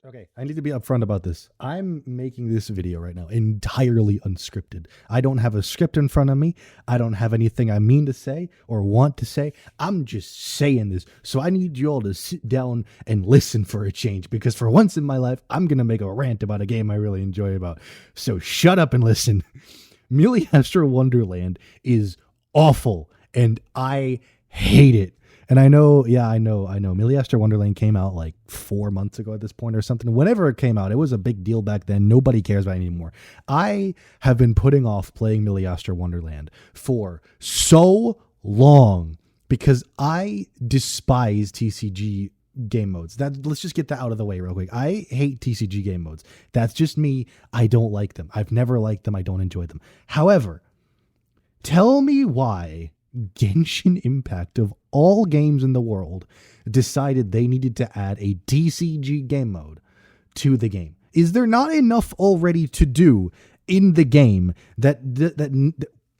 Okay, I need to be upfront about this. I'm making this video right now entirely unscripted. I don't have a script in front of me. I don't have anything I mean to say or want to say. I'm just saying this. So I need you all to sit down and listen for a change, because for once in my life, I'm going to make a rant about a game I really enjoy about. So shut up and listen. Miliastra Wonderland is awful and I hate it. And I know. Miliastra Wonderland came out like 4 months ago at this point or something. Whenever it came out, it was a big deal back then. Nobody cares about it anymore. I have been putting off playing Miliastra Wonderland for so long because I despise TCG game modes. Let's just get that out of the way real quick. I hate TCG game modes. That's just me. I don't like them. I've never liked them. I don't enjoy them. However, tell me why Genshin Impact, of all games in the world, decided they needed to add a TCG game mode to the game. Is there not enough already to do in the game that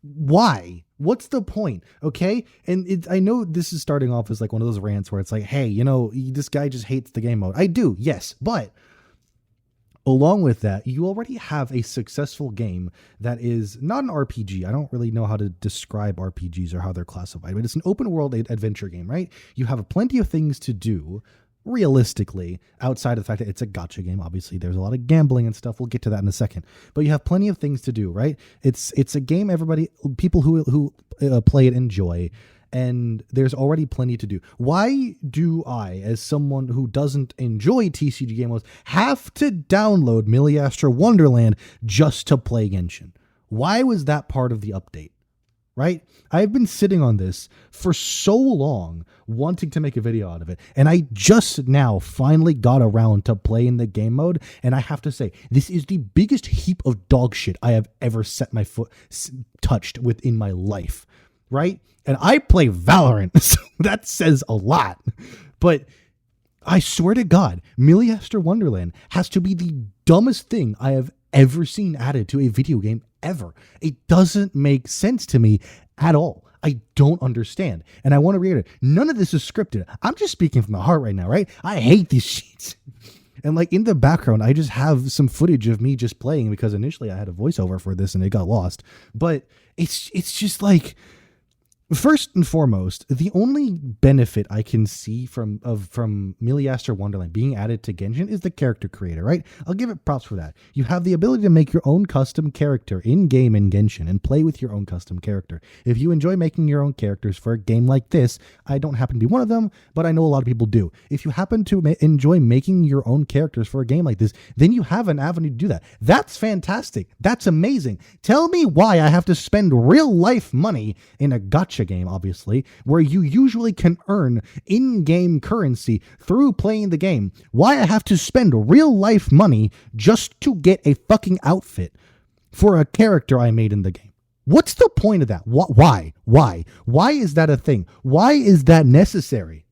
why? What's the point? Okay. And I know this is starting off as like one of those rants where it's like, hey, this guy just hates the game mode. I do. Yes. But along with that, you already have a successful game that is not an RPG. I don't really know how to describe RPGs or how they're classified, but it's an open world adventure game, right? You have plenty of things to do, realistically, outside of the fact that it's a gacha game. Obviously, there's a lot of gambling and stuff. We'll get to that in a second. But you have plenty of things to do, right? It's a game people who play it enjoy. And there's already plenty to do. Why do I, as someone who doesn't enjoy TCG game modes, have to download Miliastra Wonderland just to play Genshin? Why was that part of the update? Right? I've been sitting on this for so long, wanting to make a video out of it. And I just now finally got around to playing the game mode. And I have to say, this is the biggest heap of dog shit I have ever set my foot touched within my life. Right? And I play Valorant, so that says a lot. But I swear to God, Miliastra Wonderland has to be the dumbest thing I have ever seen added to a video game ever. It doesn't make sense to me at all. I don't understand. And I want to reiterate, none of this is scripted. I'm just speaking from the heart right now, right? I hate these sheets. And like in the background, I just have some footage of me just playing, because initially I had a voiceover for this and it got lost. But it's just like, first and foremost, the only benefit I can see from Miliastra Wonderland being added to Genshin is the character creator, right? I'll give it props for that. You have the ability to make your own custom character in-game in Genshin and play with your own custom character. If you enjoy making your own characters for a game like this, I don't happen to be one of them, but I know a lot of people do. If you happen to enjoy making your own characters for a game like this, then you have an avenue to do that. That's fantastic. That's amazing. Tell me why I have to spend real-life money in a gacha game, obviously, where you usually can earn in-game currency through playing the game. Why I have to spend real-life money just to get a fucking outfit for a character I made in the game. What's the point of that? Why? Why is that a thing? Why is that necessary?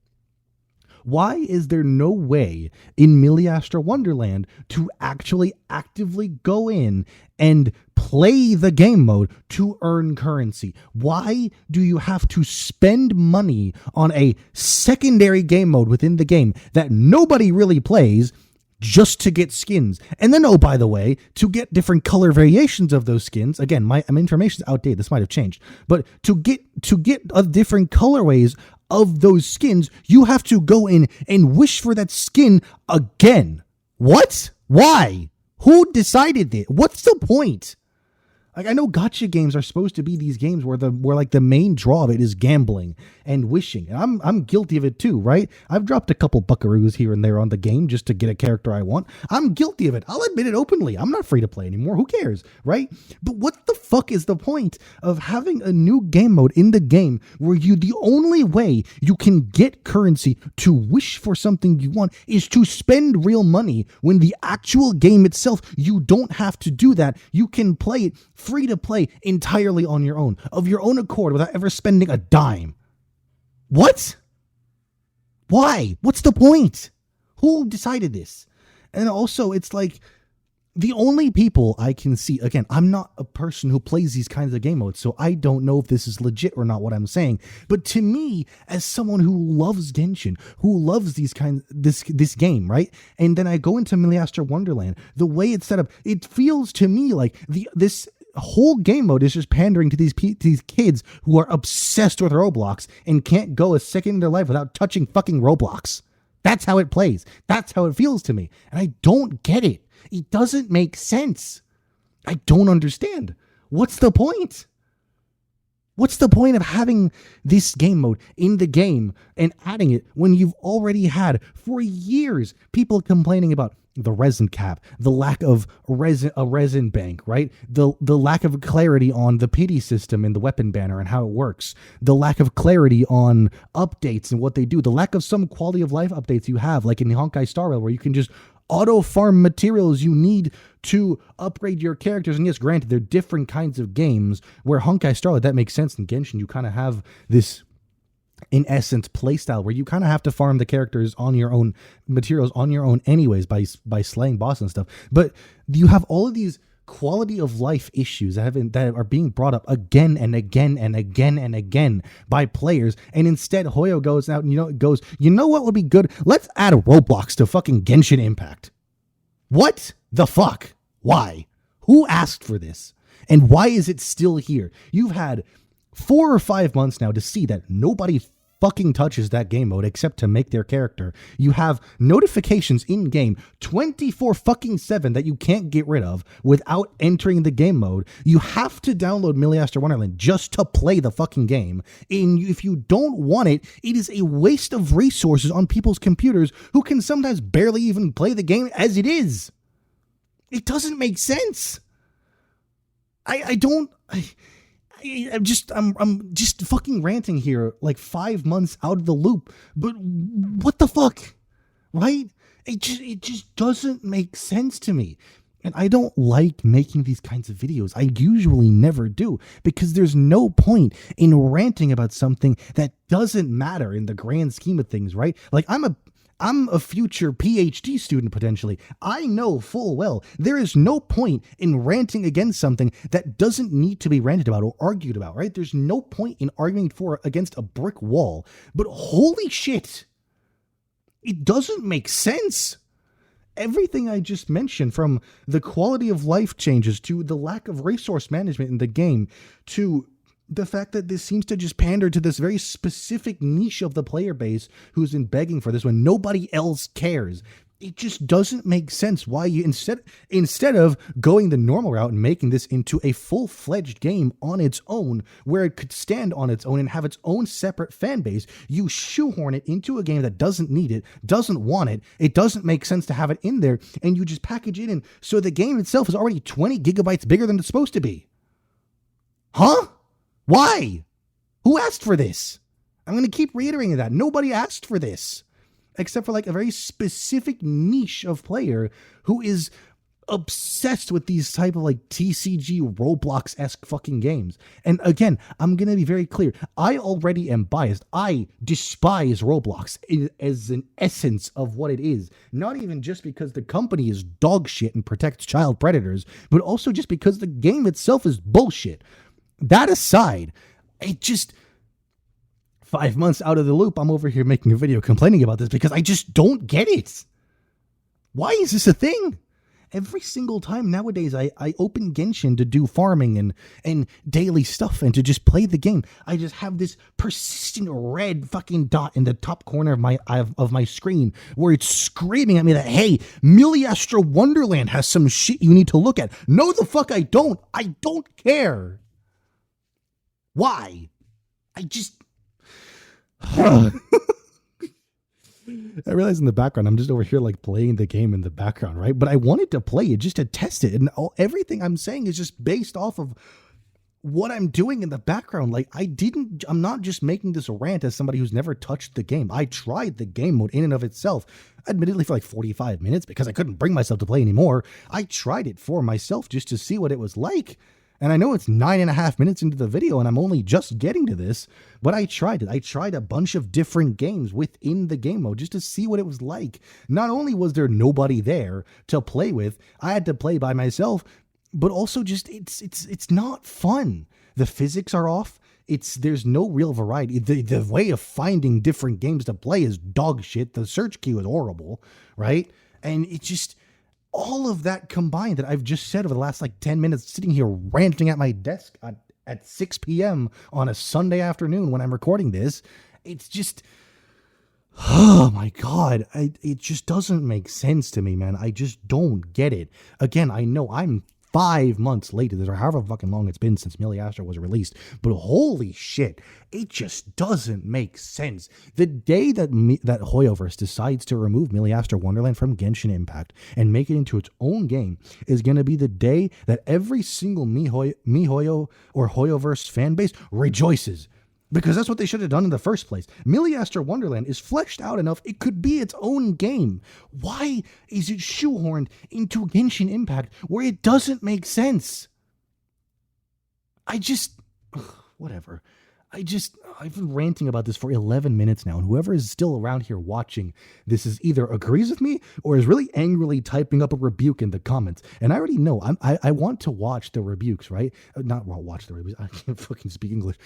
Why is there no way in Miliastra Wonderland to actually actively go in and play the game mode to earn currency? Why do you have to spend money on a secondary game mode within the game that nobody really plays just to get skins? And then, oh, by the way, to get different color variations of those skins. Again, my information is outdated. This might have changed. But to get different colorways of those skins, you have to go in and wish for that skin again. What? Why? Who decided that? What's the point? Like, I know gacha games are supposed to be these games where like the main draw of it is gambling and wishing. And I'm guilty of it too, right? I've dropped a couple buckaroos here and there on the game just to get a character I want. I'm guilty of it. I'll admit it openly. I'm not free to play anymore. Who cares, right? But what the fuck is the point of having a new game mode in the game where the only way you can get currency to wish for something you want is to spend real money, when the actual game itself, you don't have to do that. You can play it free to play entirely on your own, of your own accord, without ever spending a dime. What? Why? What's the point? Who decided this? And also, it's like, The only people I can see, again, I'm not a person who plays these kinds of game modes, so I don't know if this is legit or not what I'm saying. But to me, as someone who loves Genshin, who loves this game, right? And then I go into Miliastra Wonderland, the way it's set up, it feels to me like this whole game mode is just pandering to these kids who are obsessed with Roblox and can't go a second in their life without touching fucking Roblox. That's how it plays. That's how it feels to me. And I don't get it. It doesn't make sense. I don't understand. What's the point? What's the point of having this game mode in the game and adding it when you've already had for years people complaining about the resin cap, the lack of a resin bank, right? The lack of clarity on the pity system in the weapon banner and how it works, the lack of clarity on updates and what they do, the lack of some quality of life updates you have, like in Honkai Star Rail, where you can just auto farm materials you need to upgrade your characters. And yes, granted, they're different kinds of games, where Honkai Star Rail, that makes sense. In Genshin, you kind of have this, in essence, playstyle where you kind of have to farm the characters on your own, materials on your own anyways, by slaying bosses and stuff. But you have all of these quality of life issues that are being brought up again and again and again and again by players, and instead Hoyo goes out and you know what would be good? Let's add Roblox to fucking Genshin Impact. What the fuck? Why? Who asked for this? And why is it still here? You've had 4 or 5 months now to see that nobody fucking touches that game mode except to make their character. You have notifications in game 24/7 that you can't get rid of without entering the game mode. You have to download Miliastra Wonderland just to play the fucking game. And if you don't want it, it is a waste of resources on people's computers who can sometimes barely even play the game as it is. It doesn't make sense. I'm just fucking ranting here, like 5 months out of the loop. But what the fuck, right? It just doesn't make sense to me. And I don't like making these kinds of videos. I usually never do, because there's no point in ranting about something that doesn't matter in the grand scheme of things, right? Like, I'm a future PhD student, potentially. I know full well there is no point in ranting against something that doesn't need to be ranted about or argued about, right? There's no point in arguing against a brick wall. But holy shit, it doesn't make sense. Everything I just mentioned, from the quality of life changes to the lack of resource management in the game to the fact that this seems to just pander to this very specific niche of the player base who's been begging for this when nobody else cares. It just doesn't make sense why you, instead of going the normal route and making this into a full-fledged game on its own, where it could stand on its own and have its own separate fan base, you shoehorn it into a game that doesn't need it, doesn't want it, it doesn't make sense to have it in there, and you just package it in so the game itself is already 20 gigabytes bigger than it's supposed to be. Huh? Why? Who asked for this? I'm going to keep reiterating that. Nobody asked for this, except for like a very specific niche of player who is obsessed with these type of like TCG Roblox-esque fucking games. And again, I'm going to be very clear. I already am biased. I despise Roblox as an essence of what it is. Not even just because the company is dog shit and protects child predators, but also just because the game itself is bullshit. That aside, it just, 5 months out of the loop, I'm over here making a video complaining about this because I just don't get it. Why is this a thing? Every single time nowadays I open Genshin to do farming and daily stuff and to just play the game, I just have this persistent red fucking dot in the top corner of my screen where it's screaming at me that, hey, Miliastra Wonderland has some shit you need to look at. No, the fuck I don't. I don't care. Why? I realize in the background, I'm just over here like playing the game in the background, right? But I wanted to play it just to test it. And everything I'm saying is just based off of what I'm doing in the background. Like, I'm not just making this rant as somebody who's never touched the game. I tried the game mode in and of itself, admittedly for like 45 minutes because I couldn't bring myself to play anymore. I tried it for myself just to see what it was like. And I know it's 9.5 minutes into the video and I'm only just getting to this, but I tried it. I tried a bunch of different games within the game mode just to see what it was like. Not only was there nobody there to play with, I had to play by myself, but also just it's not fun. The physics are off. There's no real variety. The way of finding different games to play is dog shit. The search queue is horrible, right? And it just, all of that combined that I've just said over the last like 10 minutes sitting here ranting at my desk at 6 p.m. on a Sunday afternoon when I'm recording this, it's just, oh my God, it just doesn't make sense to me, man. I just don't get it. Again, I know I'm 5 months late, or however fucking long it's been since Miliastra was released, but holy shit, it just doesn't make sense. The day that Hoyoverse decides to remove Miliastra Wonderland from Genshin Impact and make it into its own game is going to be the day that every single MiHoYo or Hoyoverse fan base rejoices. Because that's what they should have done in the first place. Miliastra Wonderland is fleshed out enough, it could be its own game. Why is it shoehorned into Genshin Impact where it doesn't make sense? Whatever. I've been ranting about this for 11 minutes now, and whoever is still around here watching this is either agrees with me or is really angrily typing up a rebuke in the comments. And I already know, I want to watch the rebukes, right? Not watch the rebukes, I can't fucking speak English.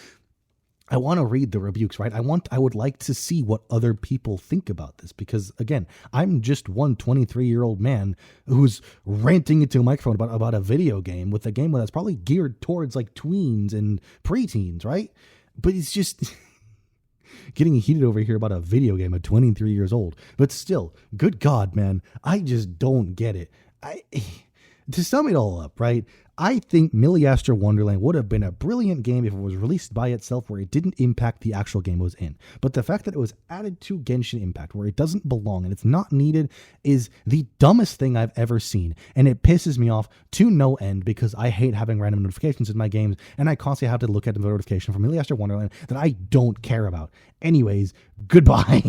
I want to read the rebukes, right? I would like to see what other people think about this because, again, I'm just one 23-year-old man who's ranting into a microphone about a video game with a game that's probably geared towards like tweens and preteens, right? But it's just getting heated over here about a video game at 23 years old. But still, good God, man, I just don't get it. To sum it all up, right? I think Miliastra Wonderland would have been a brilliant game if it was released by itself where it didn't impact the actual game it was in. But the fact that it was added to Genshin Impact where it doesn't belong and it's not needed is the dumbest thing I've ever seen. And it pisses me off to no end because I hate having random notifications in my games and I constantly have to look at the notification from Miliastra Wonderland that I don't care about. Anyways, goodbye.